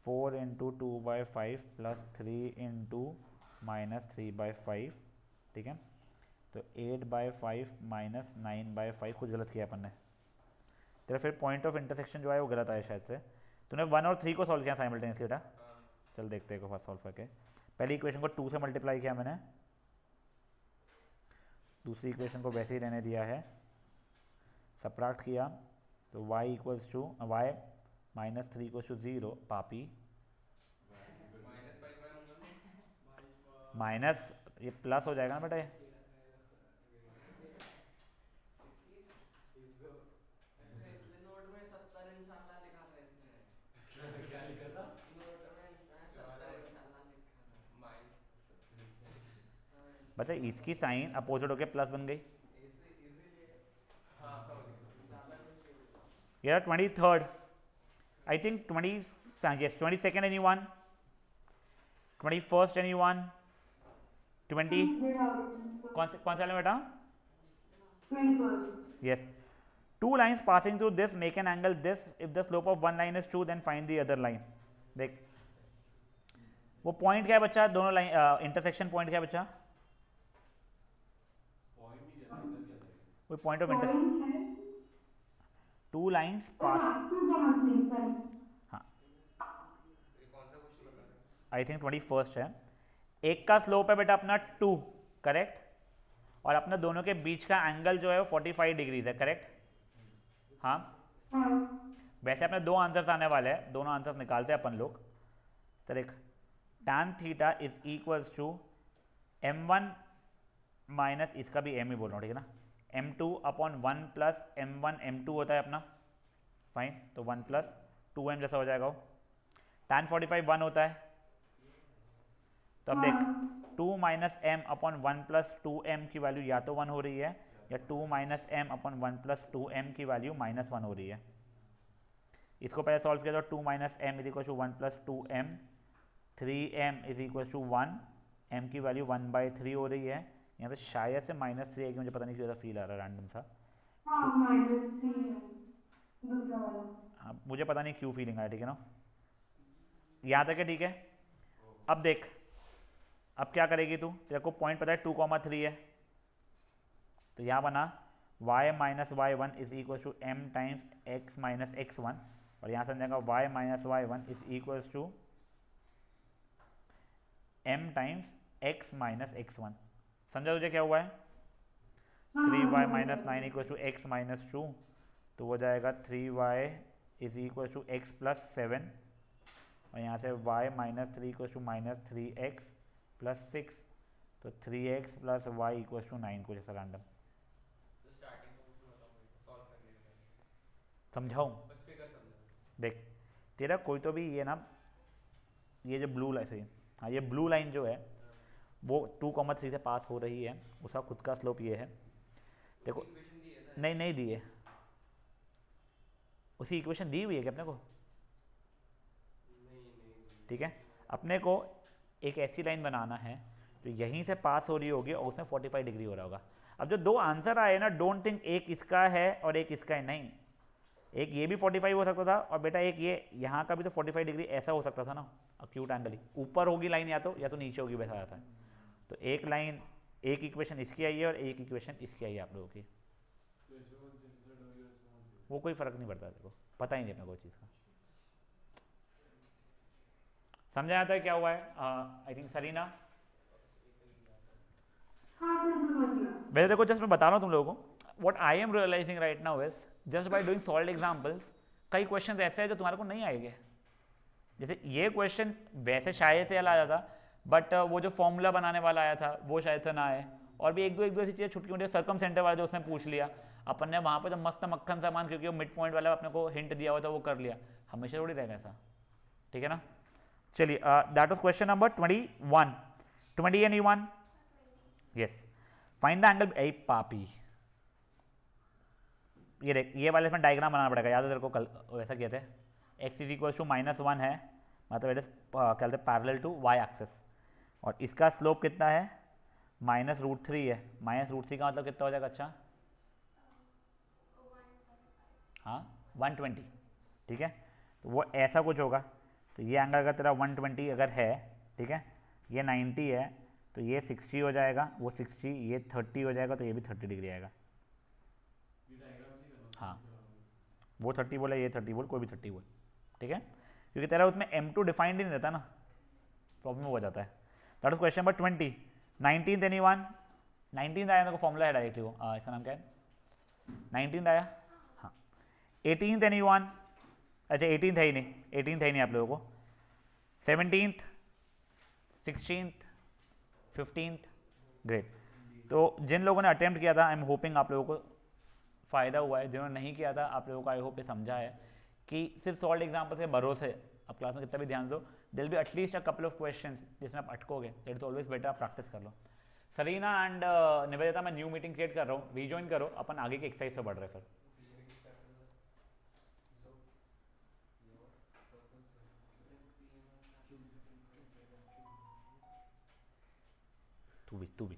4 इंटू 2/5 प्लस 3 इंटू -3/5, ठीक है। तो 8/5 -9/5 कुछ गलत किया अपन ने, तेरा फिर पॉइंट ऑफ इंटरसेक्शन जो है वो गलत आया शायद से। तूने 1 और 3 को सॉल्व किया साइमल्टेनियसली बेटा? चल देखते हैं एक बार सॉल्व करके। पहली इक्वेशन को 2 से मल्टीप्लाई किया मैंने, दूसरी इक्वेशन को वैसे ही रहने दिया है, सबट्रैक्ट किया तो y equals to y -3 equals to 0 पापी माइनस ये प्लस हो जाएगा ना बेटा, ये इसलिए नोट में 70 इंशाल्लाह लिखा रहे थे। क्या लिखा था? नोट में 70 इंशाल्लाह लिखा था। बता इसकी साइन अपोजिट होके प्लस बन गई। हाँ समझ गया। ये 23rd I think 20 yes 22nd anyone, 21st anyone, 20 कौन सा बेटा? yes, two lines passing through this make an angle this, if the slope of one line is true then find the other line। देख वो point क्या है बच्चा, दोनों line intersection point क्या है बच्चा? पॉइंट नहीं देता, एंगल क्या देगा? वो point of intersection, two lines pass, हाँ ये कौन सा क्वेश्चन बता रहे हैं? आई थिंक 21st है। एक का स्लोप है बेटा अपना 2, करेक्ट, और अपना दोनों के बीच का एंगल जो है वो 45 डिग्रीज है, करेक्ट। हाँ वैसे अपने दो आंसर्स आने वाले हैं, दोनों आंसर्स निकालते हैं अपन लोग। तो देख tan theta is equals to m1 minus इसका भी m ही बोल रहा हूँ, ठीक है ना, m2 upon 1 plus m1 m2 होता है अपना, फाइन। तो 1 प्लस 2m जैसा हो जाएगा वो। tan 45 1 होता है, तो अब देख 2 minus M upon 1 plus 2m की वैल्यू या तो 1 हो रही है या 2 minus M upon 1 plus 2m की वैल्यू -1 हो रही है। इसको पहले सॉल्व किया तो 2 minus m is equal to 1 plus 2m, 3m is equal to 1, m की वैल्यू 1/3 हो रही है। यहाँ से शायद से -3 है कि मुझे पता नहीं क्यों ऐसा फील आ रहा है रैंडम सा। हाँ मुझे पता नहीं क्यों फीलिंग आया, ठीक है ना, यहाँ तक है, ठीक है। अब देख अब क्या करेगी तू, तेरे को पॉइंट पता है 2,3 है, तो यहाँ बना y minus y1 is equal to m times x minus x1, और यहाँ से जाएगा y minus y1 is equal to m times x minus x1। समझा तुझे क्या हुआ है? 3y minus 9 equal to x minus 2, तो वो जाएगा 3y is equal to x plus 7, और यहाँ से y minus 3 equal to -3x plus 6, तो 3x plus y equal to 9 कुछ ऐसा रैंडम। तो स्टार्टिंग का क्वेश्चन बताओ मुझे, सॉल्व करने के लिए समझाऊँ? बस फिगर समझा। देख तेरा कोई तो भी ये ना, ये जो ब्लू लाइन सही, हाँ ये ब्लू लाइन जो है वो 2,3 से पास हो रही है, उसका खुद का स्लोप ये है। देखो इक्वेशन दी है ना? नहीं दी है, उसी इक्वेशन दी हुई है कि अपने को, नहीं ठीक है। अपने को एक ऐसी लाइन बनाना है जो यहीं से पास हो रही होगी और उसमें 45 डिग्री हो रहा होगा। अब जो दो आंसर आए ना, डोंट थिंक एक इसका है और एक इसका है, नहीं, एक ये भी 45 हो सकता था और बेटा एक ये यहाँ का भी तो 45 डिग्री ऐसा हो सकता था ना, अक्यूट एंगल ही ऊपर होगी लाइन या तो नीचे होगी, वैसा आता है। तो एक लाइन, एक इक्वेशन इसकी आई है और एक इक्वेशन इसकी आई है आप लोगों की, तो इसमें कौन सी इंसर्ट होगी और इसमें कौन सी? वो कोई फ़र्क नहीं पड़ता, तेरे को पता ही नहीं अपना कोई चीज़ का। समझ आता है क्या हुआ है? आई थिंक सरीना, हाँ सर समझ गया। वैसे देखो जस्ट मैं बता रहा हूँ तुम लोगों को, what I am realising right now is just by doing solve examples, कई क्वेश्चन ऐसे हैं जो तुम्हारे को नहीं आएंगे। जैसे ये क्वेश्चन वैसे शायद से चला आया था, बट वो जो फॉर्मूला बनाने वाला आया था वो शायद से ना आए, और भी एक दो ऐसी चीज़ें छुटकी मुझे सर्कम सेंटर वाला जो उसने पूछ लिया अपन ने वहाँ पे, तो मस्त मक्खन सामान, क्योंकि वो मिड पॉइंट वाला अपने को हिंट दिया हुआ था वो कर लिया, हमेशा थोड़ी रहेगा ऐसा, ठीक है ना। चलिए that was question number 21, 20 and 1, yes, find the angle, A पापी, ये देख ये वाले इसमें डायग्राम बनाना पड़ेगा, याद है तेरे को कल वैसा किया थे, x इज इक्वल टू -1 है, मतलब इट इज क्या कहते हैं पैरेलल टू y एक्सेस, और इसका स्लोप कितना है -√3 है, -√3 का मतलब कितना हो जाएगा? अच्छा हाँ 120, ठीक है, तो वो ऐसा कुछ होगा, तो ये एंगल अगर तेरा 120 अगर है, ठीक है, ये 90 है, तो ये 60 हो जाएगा, वो 60, ये 30 हो जाएगा, तो ये भी 30 डिग्री आएगा। हाँ वो 30 बोला, ये 30 बोल, कोई भी 30 बोल, ठीक है, क्योंकि तेरा उसमें M2 डिफाइंड ही नहीं रहता ना, प्रॉब्लम हो जाता है। That is question number 20, 19th anyone, 19th आया, मेरे को फॉर्मूला है डायरेक्टली वो, इसका नाम क्या है, 19th आया, हाँ 18th एनीवन, अच्छा 18th है ही नहीं, 18th है ही नहीं आप लोगों को, 17th, 16th, 15th, ग्रेट। तो जिन लोगों ने अटेम्प्ट किया था, आई एम होपिंग आप लोगों को फ़ायदा हुआ है, जिन्होंने नहीं किया था आप लोगों को आई होप ये समझा है कि सिर्फ सॉल्व एग्जाम्पल के भरोसे आप क्लास में कितना भी ध्यान दो, दिल be at least a couple of questions जिसमें आप अटकोगे, दैट इज ऑलवेज बेटर, आप प्रैक्टिस कर लो। सरीना एंड निवेदिता, मैं न्यू मीटिंग क्रिएट कर रहा हूँ, रीजॉइन करो, अपन आगे की एक्सरसाइज पे बढ़ रहे हैं फिर। तू भी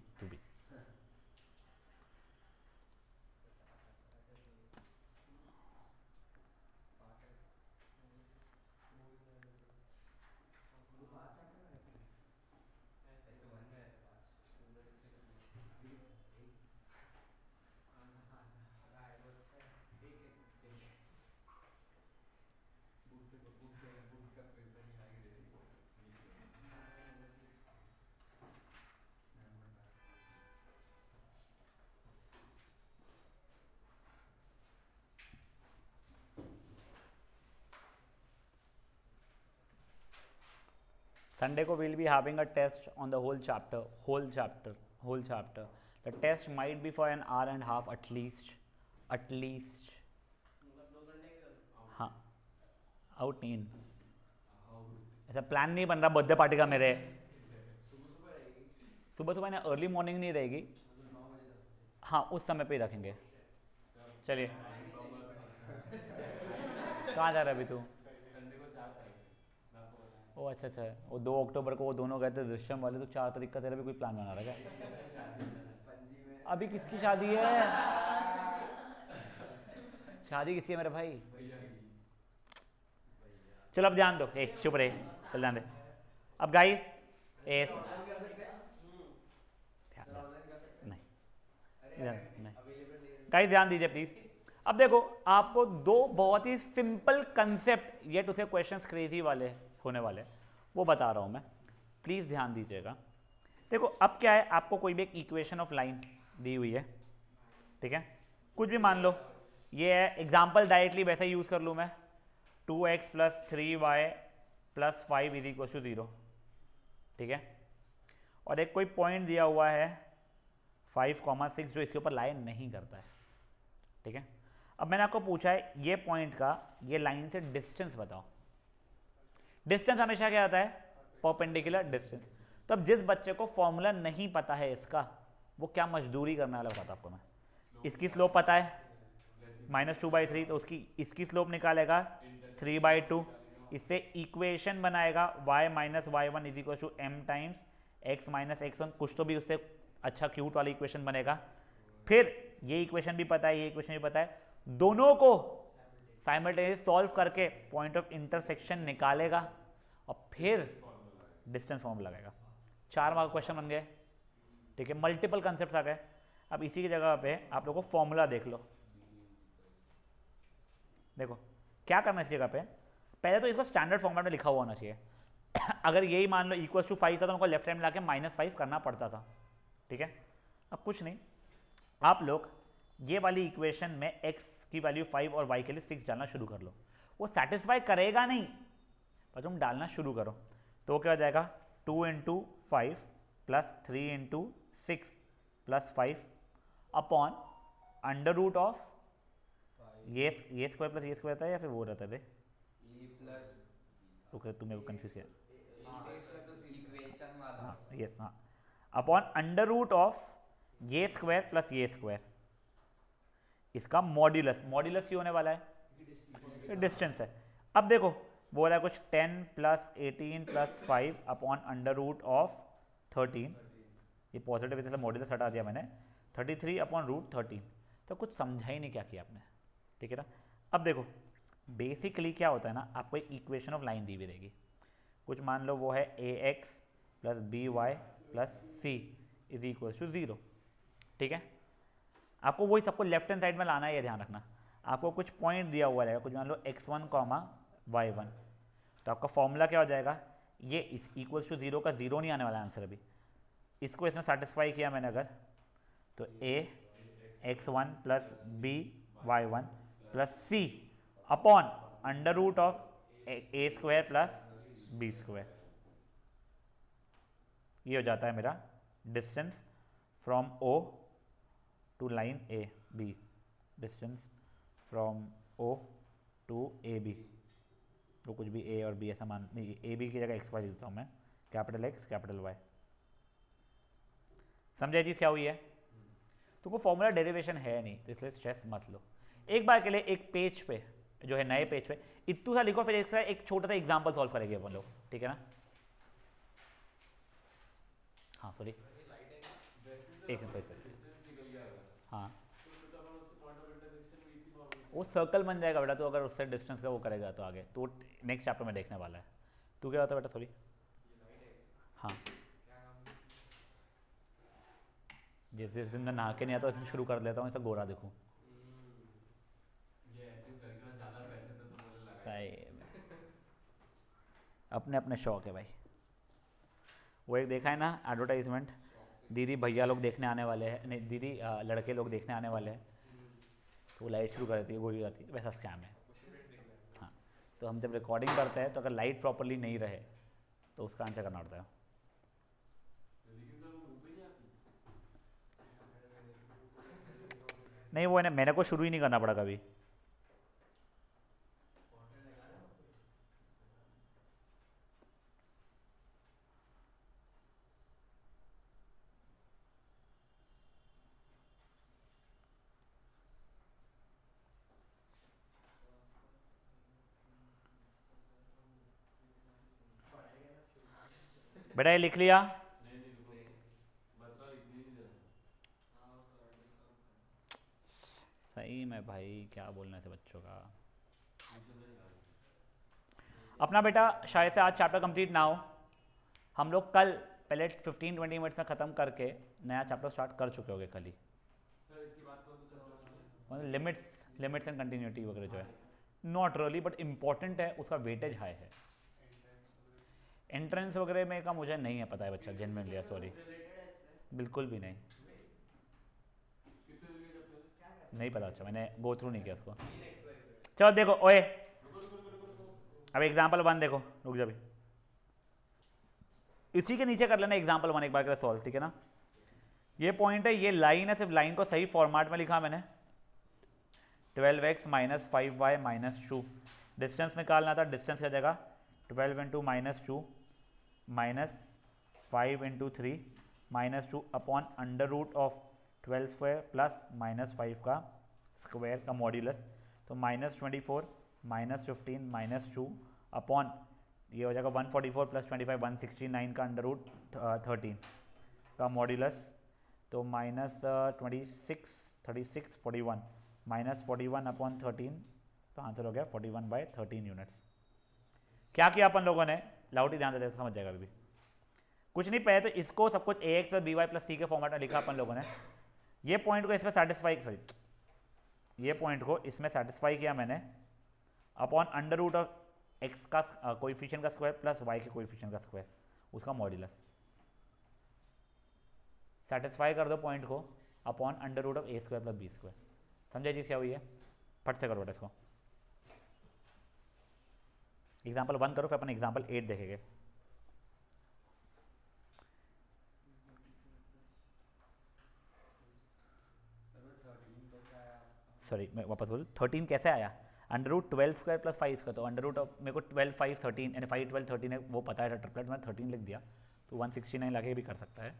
Sunday को we'll be having a test on the whole chapter. The test might be for an hour and a half at least. हाँ आउट नहीं, ऐसा प्लान नहीं बन रहा बर्थडे पार्टी का मेरे, सुबह ना अर्ली मॉर्निंग नहीं रहेगी, हाँ उस समय पे ही रखेंगे। चलिए कहाँ जा रहा है अभी तू? ओ अच्छा, वो 2 अक्टूबर को वो दोनों गए थे दृश्यम वाले, तो 4 तारीख का तेरा भी कोई प्लान बना रहा है क्या? अभी किसकी शादी है? शादी किसकी है मेरे भाई? चलो अब ध्यान दो, चुप रहे, चल ध्यान दे। अब गाइस नहीं गाइस ध्यान दीजिए प्लीज। अब देखो आपको दो बहुत ही सिंपल कंसेप्ट, येट उसे क्वेश्चंस क्रेजी वाले होने वाले, वो बता रहा हूं मैं, प्लीज ध्यान दीजिएगा। देखो अब क्या है, आपको कोई भी एक इक्वेशन ऑफ लाइन दी हुई है, ठीक है, कुछ भी मान लो, ये है एग्जाम्पल, डायरेक्टली वैसे ही यूज कर लूँ मैं, 2x + 3y + 5 = 0, ठीक है, और एक कोई पॉइंट दिया हुआ है 5,6 जो इसके ऊपर लाइन नहीं करता है, ठीक है। अब मैंने आपको पूछा है ये पॉइंट का ये लाइन से डिस्टेंस बताओ, डिस्टेंस हमेशा क्या आता है? Perpendicular distance. तो अब जिस बच्चे को फॉर्मूला नहीं पता है इसका, वो क्या मजदूरी करने वाला बताता आपको मैं। इसकी स्लोप पता है -2/3, तो इसकी स्लोप निकालेगा 3/2, इससे इक्वेशन बनाएगा y - y1 = m times x - x1, कुछ तो भी उससे अच्छा क्यूट वाली इक्वेशन बनेगा। फिर ये इक्वेशन भी पता है, ये इक्वेशन भी पता है, दोनों को साइमल्टेनियसली सॉल्व करके पॉइंट ऑफ इंटरसेक्शन निकालेगा और फिर डिस्टेंस फॉर्मूला लगाएगा। 4 मार्क क्वेश्चन बन गए, ठीक है, मल्टीपल कंसेप्ट आ गए। अब इसी की जगह पे आप लोगों को फॉर्मूला देख लो, देखो क्या करना है इस जगह पे, पहले तो इसको स्टैंडर्ड फॉर्मेट में लिखा हुआ होना चाहिए अगर यही मान लो इक्वल टू 5 था तो हमको लेफ्ट हैंड ला के -5 करना पड़ता था, ठीक है। अब कुछ नहीं, आप लोग ये वाली इक्वेशन में x की वैल्यू 5 और y के लिए 6 डालना शुरू कर लो। वो सेटिस्फाई करेगा नहीं पर तुम डालना शुरू करो, तो क्या हो जाएगा 2 × 5 + 3 × 6 + 5 अपॉन अंडर रूट ऑफ ये स्क्वायर प्लस ये स्क्वायर था या फिर वो रहता है बे? रुक तू मेरे को कंफ्यूज किया। हाँ यस, हाँ अपॉन अंडर रूट ऑफ ये स्क्वायर प्लस ये स्क्वायर, इसका मॉड्यूलस। मॉड्यूलस क्यों होने वाला है? डिस्टेंस है। अब देखो बोला है कुछ 10 + 18 + 5 अपॉन अंडर रूट ऑफ 13, ये पॉजिटिव है इसलिए मॉड्यूलस हटा दिया मैंने, 33 अपॉन रूट 13। तो कुछ समझा ही नहीं क्या किया आपने, ठीक है ना। अब देखो बेसिकली क्या होता है ना, आपको एक इक्वेशन ऑफ लाइन दी हुई रहेगी, कुछ मान लो वो है ax + by + c = 0, ठीक है। आपको वही सबको लेफ्ट हैंड साइड में लाना है, ये ध्यान रखना। आपको कुछ पॉइंट दिया हुआ रहेगा, कुछ मान लो x1, y1, तो आपका फॉर्मूला क्या हो जाएगा, ये इस = 0 का 0 नहीं आने वाला आंसर अभी, इसको इसमें सेटिस्फाई किया मैंने अगर, तो a x1 + b y1 + c upon under root of a² + b², ये हो जाता है मेरा distance from O to line A B, distance from O to A B. तो कुछ भी A और B ऐसा मान नहीं, ए बी की जगह x y लिखता हूँ मैं, X Y। समझे चीज़ क्या हुई है? तो वो फॉर्मूला डेरिवेशन है नहीं, तो इसलिए स्ट्रेस मत लो। एक बार के लिए एक पेज पे जो है, नए पेज पे इतना सा लिखो, फिर एक छोटा सा एग्जाम्पल सॉल्व करेंगे अपन लोग, ठीक है ना। हाँ सॉरी, एक हाँ वो सर्कल बन जाएगा बेटा, तो अगर उससे डिस्टेंस का वो करेगा तो आगे तो नेक्स्ट चैप्टर में देखने वाला है। तू क्या होता है बेटा? सॉरी हाँ, जिस दिन मैं नहा के नहीं आता उसमें शुरू कर लेता हूँ ऐसा गोरा दिखूँ, सही में अपने अपने शौक है भाई। वो एक देखा है ना एडवर्टाइजमेंट, दीदी भैया लोग देखने आने वाले हैं, नहीं दीदी लड़के लोग देखने आने वाले हैं, तो वो लाइट शुरू कर देती है, गोली हो जाती है, वैसा स्कैम है। हाँ, तो हम जब रिकॉर्डिंग करते हैं तो अगर लाइट प्रॉपरली नहीं रहे तो उसका आंसर करना पड़ता है। नहीं वो है ना, मैंने को शुरू ही नहीं करना पड़ा कभी। बेटा ये लिख लिया? सही में भाई क्या बोलना है बच्चों का। अपना बेटा शायद से आज चैप्टर कंप्लीट ना हो, हम लोग कल पहले 15-20 मिनट्स में ख़त्म करके नया चैप्टर स्टार्ट कर चुके होंगे कल ही। लिमिट्स एंड कंटिन्यूटी वगैरह जो है नॉट रियली बट इम्पॉर्टेंट है, उसका वेटेज हाई है। एंट्रेंस वगैरह में का मुझे नहीं है पता है बच्चा, जेन्युइनली सॉरी, बिल्कुल भी नहीं नहीं पता। अच्छा मैंने गो थ्रू नहीं किया उसको। चलो देखो ओए, अब एग्जाम्पल 1 देखो, रुक जा भी, इसी के नीचे कर लेना एग्जाम्पल 1 एक बार के लिए सॉल्व, ठीक है ना। ये पॉइंट है, ये लाइन है, सिर्फ लाइन को सही फॉर्मेट में लिखा मैंने, 12x - 5y - 2। डिस्टेंस निकालना था, डिस्टेंस क्या जगह 12 × -2 -5 × 3 -2 upon under root of 12² plus -5 का स्क्वायर का मॉड्यूलस, तो -24 -15 -2 अपॉन ये हो जाएगा 144 + 25 169 का अंडर रूट 13 का मॉड्यूलस, तो -26 36 41 -41 अपॉन 13, तो आंसर हो गया 41/13 यूनिट्स। क्या किया अपन लोगों ने, लाउड ही ध्यान देते समझ जाएगा अभी। कुछ नहीं, पहले तो इसको सब कुछ ax + by + c के फॉर्मेट में लिखा अपन लोगों ने, ये पॉइंट को इसमें सेटिस्फाई, सॉरी ये पॉइंट को इसमें सेटिस्फाई किया मैंने upon under root of X का कोएफिशिएंट का स्क्वायर प्लस वाई के कोएफिशिएंट का स्क्वायर, उसका मॉड्यूलस। सेटिस्फाई कर दो पॉइंट को upon under root of A square plus B square. समझे चीज़ क्या हुई है? फट से करो बेटा इसको। एग्जाम्पल 1 करो, फिर अपन एग्जाम्पल 8 देखेंगे। सॉरी मैं वापस बोलूँ, 13 कैसे आया? अंडर रूट 12 स्क्वायर प्लस 5 का, तो अंडर रूट ऑफ मेरे को 12 5 13 यानी 5 12 13 है, वो पता है ट्रिपलेट, मैंने 13 लिख दिया, तो 169 लगे भी कर सकता है।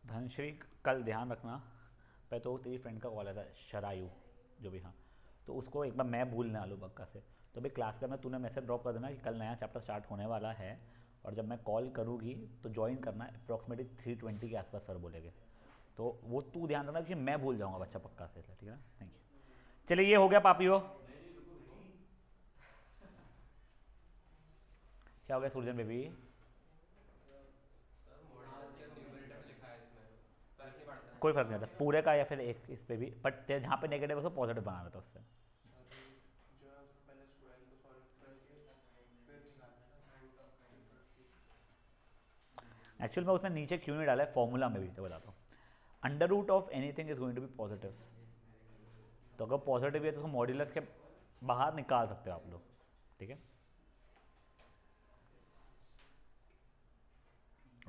धनश्री कल ध्यान रखना, पहले तो तेरी फ्रेंड का कॉल आया था शरायु जो भी, हाँ, तो उसको एक बार मैं भूल ना लूँ पक्का से। तो भाई क्लास का में तूने मैसेज ड्रॉप कर देना कि कल नया चैप्टर स्टार्ट होने वाला है, और जब मैं कॉल करूँगी तो ज्वाइन करना अप्रॉक्सीमेटली 3:20 के आसपास सर बोलेंगे, तो वो तू ध्यान रखना कि मैं भूल जाऊँगा बच्चा पक्का से, ठीक है ना? Thank you. चलिए ये हो गया पापियो। क्या हो गया सूरजन बेबी? सर मॉड्यूलस से न्यूमरेटर में लिखा है इसमें, फर्क नहीं पड़ता। कोई फर्क नहीं पड़ता पूरे का या फिर एक इस पे भी, बट जहाँ पे नेगेटिव है उसको पॉजिटिव बनाना था उससे। जो है उसको पहले स्क्वायर को सॉल्व करके फिर निकालना है ना रूट ऑफ एक्चुअल में उसने नीचे क्यों नहीं डाला है फॉर्मूला में भी, तो बताता हूँ। Under root of anything is going to be positive, तो अगर पॉजिटिव है तो उसको मॉड्यूलस के बाहर निकाल सकते हो आप लोग, ठीक है?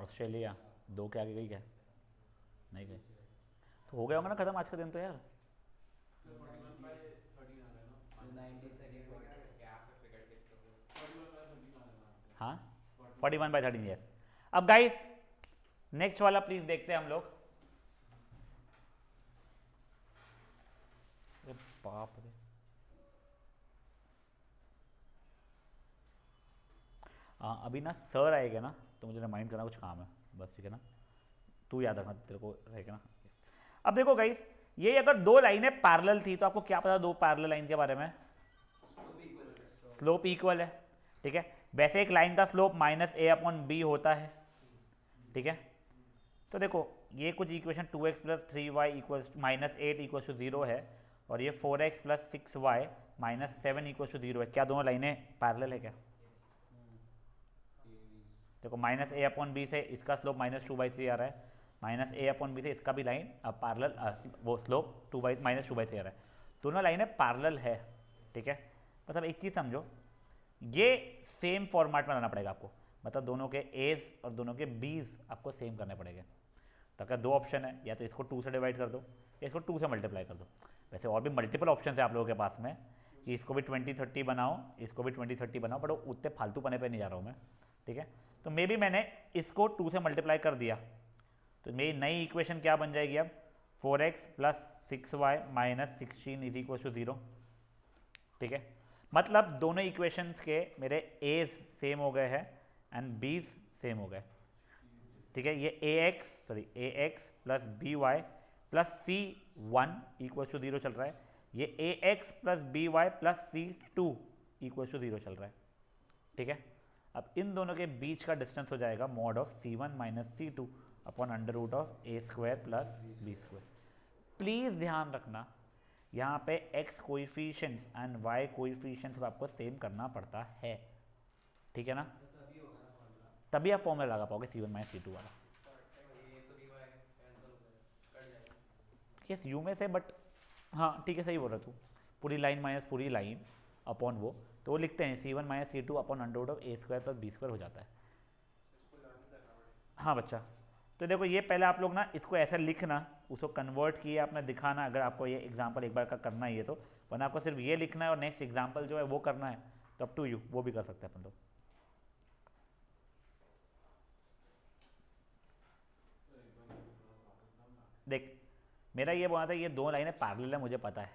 ऑस्ट्रेलिया 2 के आगे गई क्या? नहीं गई, तो हो गया होगा ना खत्म आज का दिन तो यार। हाँ 41/13 ईयर। अब गाइस नेक्स्ट वाला प्लीज देखते हैं हम लोग। अरे बाप रे, अभी ना सर आएगा ना तो मुझे रिमाइंड करना, कुछ काम है बस, ठीक है ना? तू याद रखना, तेरे को रहेगा ना। अब देखो गाइस, ये अगर 2 लाइनें पैरेलल थी तो आपको क्या पता 2 पैरेलल लाइन के बारे में? स्लोप इक्वल है, ठीक है? वैसे एक लाइन का स्लोप -a/b होता है, ठीक है? तो देखो ये कुछ इक्वेशन 2x + 3y = -8 = 0 है, और ये 4x + 6y - 7 = 0 है। क्या दोनों लाइनें पैरेलल है क्या? देखो -a/b से इसका स्लोप -2/3 आ रहा है, -a/b से इसका भी लाइन पैरेलल, वो स्लोप -2/3 आ रहा है, दोनों लाइनें पैरेलल है, ठीक है? बस अब एक चीज़ समझो, ये सेम फॉर्मेट में लाना पड़ेगा आपको, मतलब दोनों के एज और दोनों के बीज आपको सेम करने पड़ेंगे। तो अगर 2 ऑप्शन है, या तो इसको 2 से डिवाइड कर दो या इसको 2 से मल्टीप्लाई कर दो। वैसे और भी मल्टीपल ऑप्शन है आप लोगों के पास में कि इसको भी 20-30 बनाओ, इसको भी 20-30 बनाओ, बट उतने फालतू पने पे नहीं जा रहा हूँ मैं, ठीक है? तो मे बी मैंने इसको 2 से मल्टीप्लाई कर दिया, तो मेरी नई इक्वेशन क्या बन जाएगी अब? 4x + 6y - 16 = 0, ठीक है? मतलब दोनों इक्वेशंस के मेरे एज सेम हो गए हैं एंड बीज सेम हो गए, ठीक है? ये ax + by + c1 = 0 चल रहा है, ये ax + by + c2 = 0 चल रहा है, ठीक है? अब इन दोनों के बीच का डिस्टेंस हो जाएगा mod of c1 - c2 upon under root of a² + b²। Please ध्यान रखना यहाँ पे x coefficients and y coefficients को आपको सेम करना पड़ता है, ठीक है ना? तभी आप फॉर्मूला लगा पाओगे c1 - c2 वाला। यस यू में से, बट हाँ ठीक है, सही बोल रहा तू, पूरी लाइन माइनस पूरी लाइन अपॉन वो, तो वो लिखते हैं c1 - c2 upon under root of a² + b² हो जाता है। हाँ बच्चा, तो देखो ये पहले आप लोग ना इसको ऐसा लिखना, उसको कन्वर्ट किए आपने दिखाना, अगर आपको ये एग्जांपल एक बार का करना ही है तो, वरना आपको सिर्फ ये लिखना है और नेक्स्ट एग्जांपल जो है वो करना है, तो अप टू यू, वो भी कर सकते हैं अपन लोग। देख मेरा ये बोलना था, ये 2 लाइनें पैरेलल है मुझे पता है,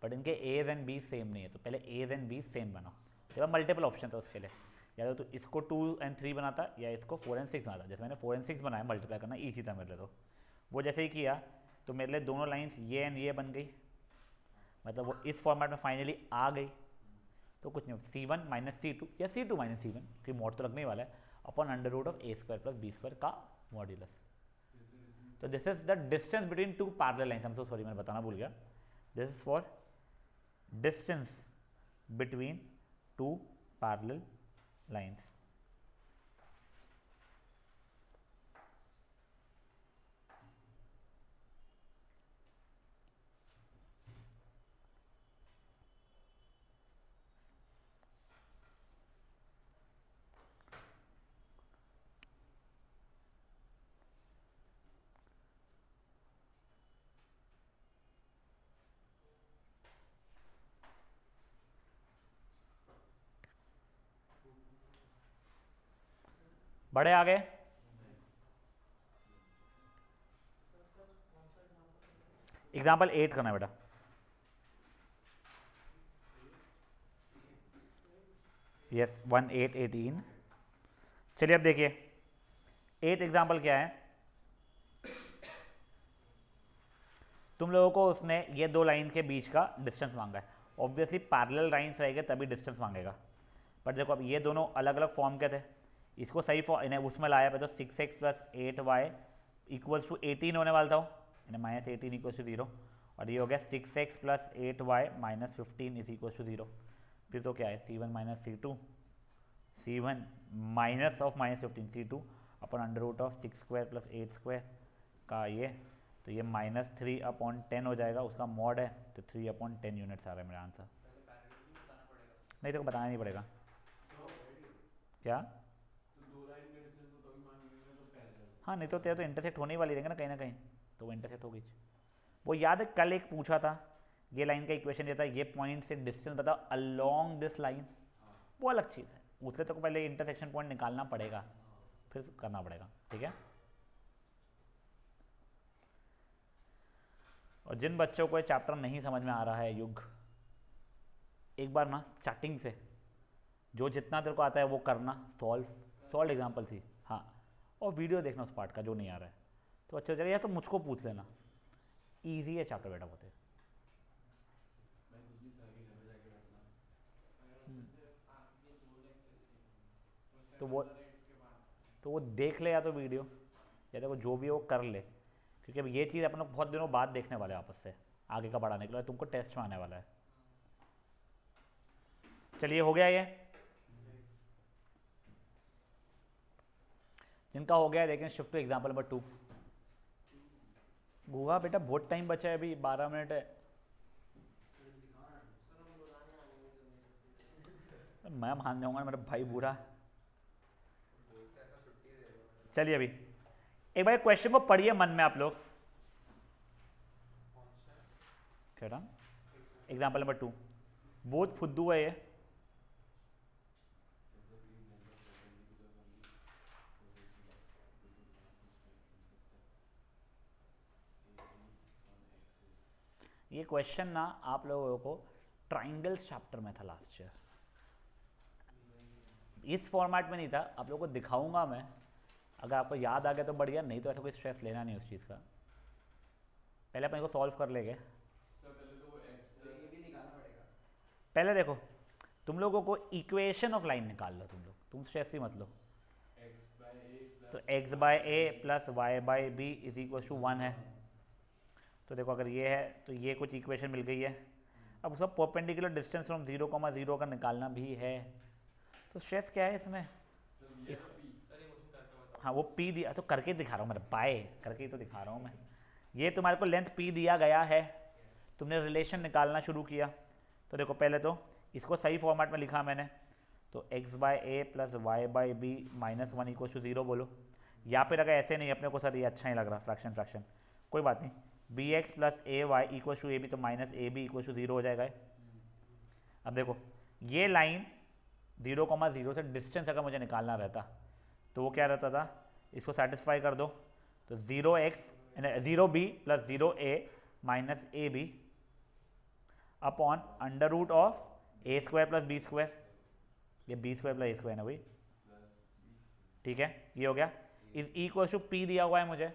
बट इनके एज एंड बी सेम नहीं है, तो पहले एज एंड बी सेम बनाओ। देखो मल्टीपल ऑप्शन था उसके लिए, या तो इसको 2 और 3 बनाता या इसको 4 और 6 बनाता। जैसे मैंने 4 और 6 बनाया, मल्टीप्लाई करना ईजी था मेरे लिए, तो वो जैसे ही किया तो मेरे लिए दोनों लाइंस ये एंड ये बन गई, मतलब वो इस फॉर्मेट में फाइनली आ गई। तो कुछ नहीं, C1 माइनस C2 या C2 माइनस C1 की मॉड तो लगने ही वाला है, upon under root of a square plus b square का मॉड्यूलस। तो this is the distance between two parallel lines. I am so sorry, मैंने बताना भूल गया, this is for distance between two parallel lines. बड़े आगे एग्जाम्पल 8 करना है बेटा। यस 1 8 18। चलिए अब देखिए 8 एग्जाम्पल क्या है। तुम लोगों को उसने ये दो लाइन के बीच का डिस्टेंस मांगा है। ऑब्वियसली पैरेलल लाइंस रहेंगे तभी डिस्टेंस मांगेगा, बट देखो अब ये दोनों अलग अलग फॉर्म के थे, इसको सही फॉर्म इन्हें उसमें लाया पे तो 6x plus 8y equals to 18 होने वाला था, इन्हें माइनस 18 इक्वल्स टू 0, और ये हो गया 6x plus 8y minus 15 is equals to 0। फिर तो क्या है C1 minus C2, C1 minus of minus 15 C2 upon under root of 6 square plus 8 square का ये, तो ये माइनस 3 अपॉन 10 हो जाएगा, उसका मॉड है तो 3 अपॉन 10 यूनिट्स आ रहा है मेरा आंसर। नहीं तो बताना नहीं पड़ेगा क्या, हाँ नहीं तो तेरा तो इंटरसेक्ट होने ही वाली रहेंगे ना कहीं, तो वो इंटरसेक्ट होगी। वो याद है कल एक पूछा था, ये लाइन का इक्वेशन देता है, ये पॉइंट से डिस्टेंस बताओ अलोंग दिस लाइन, वो अलग चीज़ है, उसके तो पहले इंटरसेक्शन पॉइंट निकालना पड़ेगा फिर करना पड़ेगा, ठीक है। और जिन बच्चों को ये चैप्टर नहीं समझ में आ रहा है युग, एक बार ना स्टार्टिंग से जो जितना तेरे को आता है वो करना, सॉल्व एग्जाम्पल सी, हाँ, और वीडियो देखना उस पार्ट का जो नहीं आ रहा है तो अच्छा हो जाएगा, या तो मुझको पूछ लेना, ईजी है चैप्टर बेटा बहुत है। तो वो देख ले या तो वीडियो, या देखो जो भी हो वो कर ले, क्योंकि अब ये चीज़ अपन लोग बहुत दिनों बाद देखने वाले हैं आपस से, आगे का बढ़ाने के लिए तुमको टेस्ट में आने वाला है। चलिए हो गया ये, जिनका हो गया है लेकिन शिफ्ट टू एग्जाम्पल नंबर 2। गुहा बेटा बहुत टाइम बचा है, अभी 12 मिनट है। मैं मान जाऊंगा मेरा भाई बुरा। चलिए अभी एक बार क्वेश्चन को पढ़िए मन में आप लोग, क्या एग्जाम्पल नंबर 2 बहुत फुद्दू है ये। ये क्वेश्चन ना आप लोगों को ट्राइंगल्स चैप्टर में था लास्ट ईयर, इस फॉर्मेट में नहीं था, आप लोगों को दिखाऊंगा मैं, अगर आपको याद आ गया तो बढ़िया, नहीं तो ऐसा कोई स्ट्रेस लेना नहीं उस चीज़ का। पहले अपन को सॉल्व कर लेंगे। पहले देखो तुम लोगों को इक्वेशन ऑफ लाइन निकाल लो, तुम स्ट्रेस ही मत लो। तो x by A plus Y by B is equal to 1 है, तो देखो अगर ये है तो ये कुछ इक्वेशन मिल गई है। अब उसका परपेंडिकुलर डिस्टेंस फ्रॉम 0,0 का निकालना भी है, तो स्ट्रेस क्या है इसमें, हाँ वो p दिया, तो करके दिखा रहा हूँ मैं, बाय करके ही तो दिखा रहा हूँ मैं। ये तुम्हारे को लेंथ p दिया गया है, तुमने रिलेशन निकालना शुरू किया, तो देखो पहले तो इसको सही फॉर्मेट में लिखा मैंने, तो x by A plus Y by B minus 1 equal to 0 बोलो, या फिर अगर ऐसे नहीं अपने को सर ये अच्छा नहीं लग रहा फ्रैक्शन कोई बात नहीं, b x plus a y equal to A B, तो minus A b equal to 0 हो जाएगा। अब देखो ये लाइन 0,0 से डिस्टेंस अगर मुझे निकालना रहता तो वो क्या रहता था, इसको सेटिस्फाई कर दो, तो 0b plus 0a minus A B upon under root of A square plus B square, ये B square plus A square ना भाई, ठीक है, ये हो गया, इज इक्वल टू पी दिया हुआ है मुझे।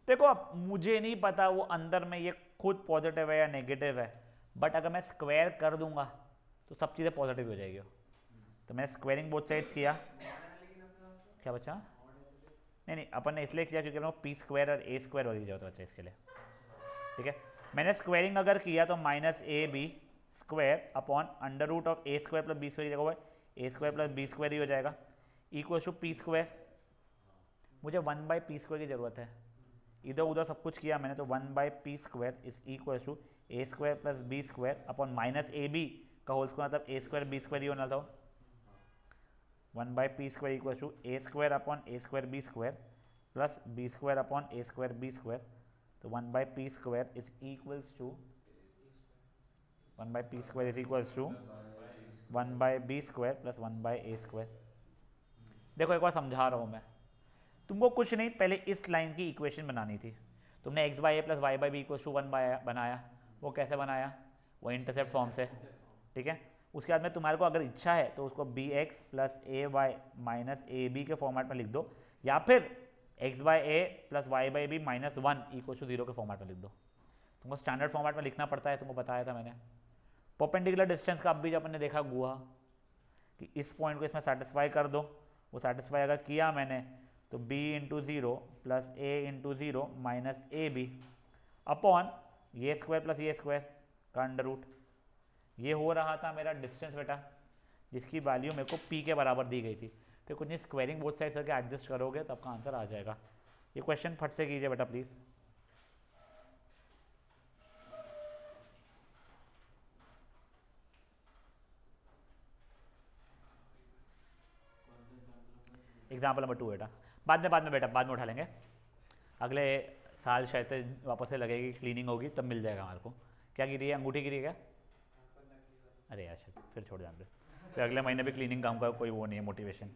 देखो अब मुझे नहीं पता वो अंदर में ये खुद पॉजिटिव है या नेगेटिव है, बट अगर मैं स्क्वायर कर दूंगा तो सब चीज़ें पॉजिटिव हो जाएगी। तो मैंने स्क्वायरिंग बोथ साइड्स किया। क्या बचा? नहीं नहीं, अपन ने इसलिए किया क्योंकि पी स्क्वायर और ए स्क्वायर वाली जरूरत बचा इसके लिए। ठीक है, मैंने स्क्वायरिंग अगर किया तो minus A B square upon under root of A square plus B square की जगह A square plus B square ही हो जाएगा, इक्वल टू पी स्क्वायर। मुझे 1/p स्क्वायर की ज़रूरत है, इधर उधर सब कुछ किया मैंने, तो 1/p square is equal to A square plus B square upon minus A B का होल स्क्वायर, मतलब ए स्क्वायर बी स्क्वायर ही होना था। 1/p square equal to A square upon A square B square plus B square upon A square B square. तो 1/p square is equals to 1/p square is equals to 1/b square plus 1/a square. देखो एक बार समझा रहा हूँ मैं तुमको, कुछ नहीं, पहले इस लाइन की इक्वेशन बनानी थी। तुमने x/a plus y/b equal to 1 बनाया, वो कैसे बनाया? वो इंटरसेप्ट फॉर्म से। ठीक है, उसके बाद में तुम्हारे को अगर इच्छा है तो उसको bx plus ay minus ab के फॉर्मेट में लिख दो, या फिर x/a plus y/b minus 1 equal to 0 के फॉर्मेट में लिख दो। तुमको स्टैंडर्ड फॉर्मेट में लिखना पड़ता है, तुमको बताया था मैंने। परपेंडिकुलर डिस्टेंस का अब भी जो अपन ने देखा गुआ कि इस पॉइंट को इसमें सेटिस्फाई कर दो, वो सेटिस्फाई अगर किया मैंने तो b into 0 plus a into 0 minus A B upon ये स्क्वायर प्लस ये स्क्वायर का अंडर रूट। ये हो रहा था मेरा डिस्टेंस बेटा, जिसकी वैल्यू मेरे को p के बराबर दी गई थी। तो कुछ नहीं, स्क्वायरिंग बोथ साइड करके एडजस्ट करोगे तो आपका आंसर आ जाएगा। ये क्वेश्चन फट से कीजिए बेटा प्लीज़। एग्जाम्पल नंबर 2 बेटा, बाद में बेटा, बाद में उठा लेंगे। अगले साल शायद से वापस से लगेगी, क्लीनिंग होगी तब मिल जाएगा हमारे को। क्या गिरी है? अंगूठी गिरी है क्या? अरे यार shit, फिर छोड़ जाते, फिर अगले महीने भी क्लीनिंग काम का कोई वो नहीं है मोटिवेशन।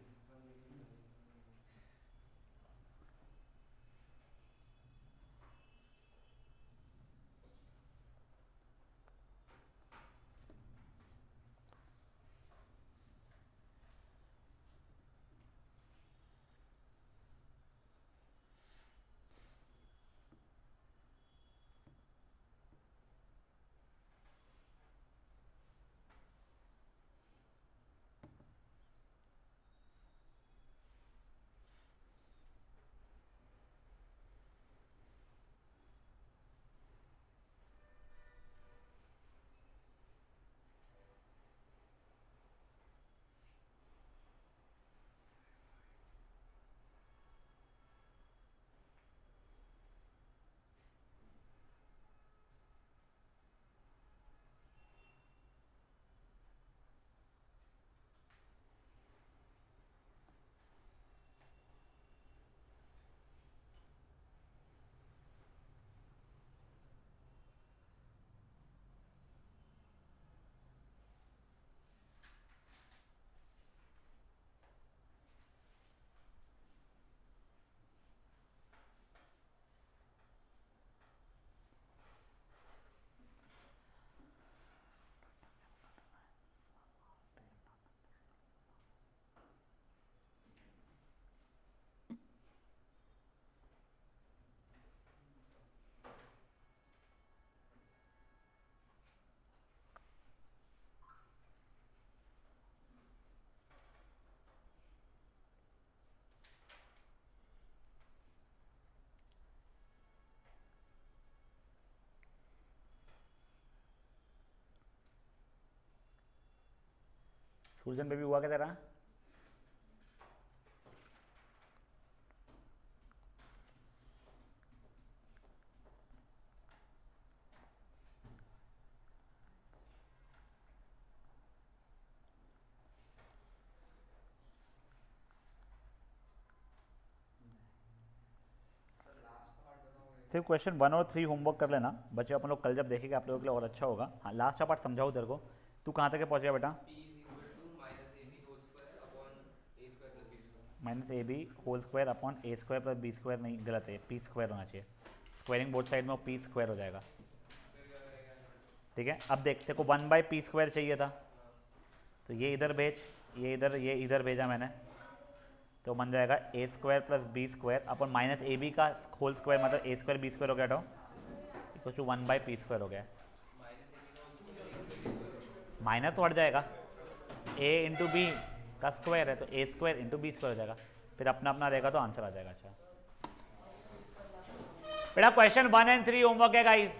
सूरजन बेबी हुआ क्या तेरा? सिर्फ क्वेश्चन 1 और 3 होमवर्क कर लेना बच्चे, अपन लोग कल जब देखेंगे आप लोगों के लिए और अच्छा होगा। हाँ, लास्ट का पार्ट समझाओ तेरे को। तू कहाँ तक पहुँच गया बेटा? p is equal to minus ab whole square upon a square plus b square। Minus A B whole square upon A square plus B square, नहीं गलत है, पी स्क्वायर होना चाहिए। स्क्वायरिंग बोथ साइड में पी स्क्वायर हो जाएगा। फिर क्या करेगा? ठीक है, अब देख, तेरे को 1/p स्क्वायर चाहिए था, तो ये इधर भेज, ये इधर भेजा मैंने, तो बन जाएगा a square plus B square अपन माइनस ए बी का होल स्क्वायर मतलब ए स्क्वायर बी स्क्वायर हो गया तो इक्वल टू 1/p स्क्वायर हो गया। माइनस तो हट जाएगा, a इंटू बी का स्क्वायर है तो ए स्क्वायर इंटू बी स्क्वायर हो जाएगा, फिर अपना अपना रहेगा तो आंसर आ जाएगा। अच्छा बेटा क्वेश्चन 1 और 3 होमवर्क है गाइस।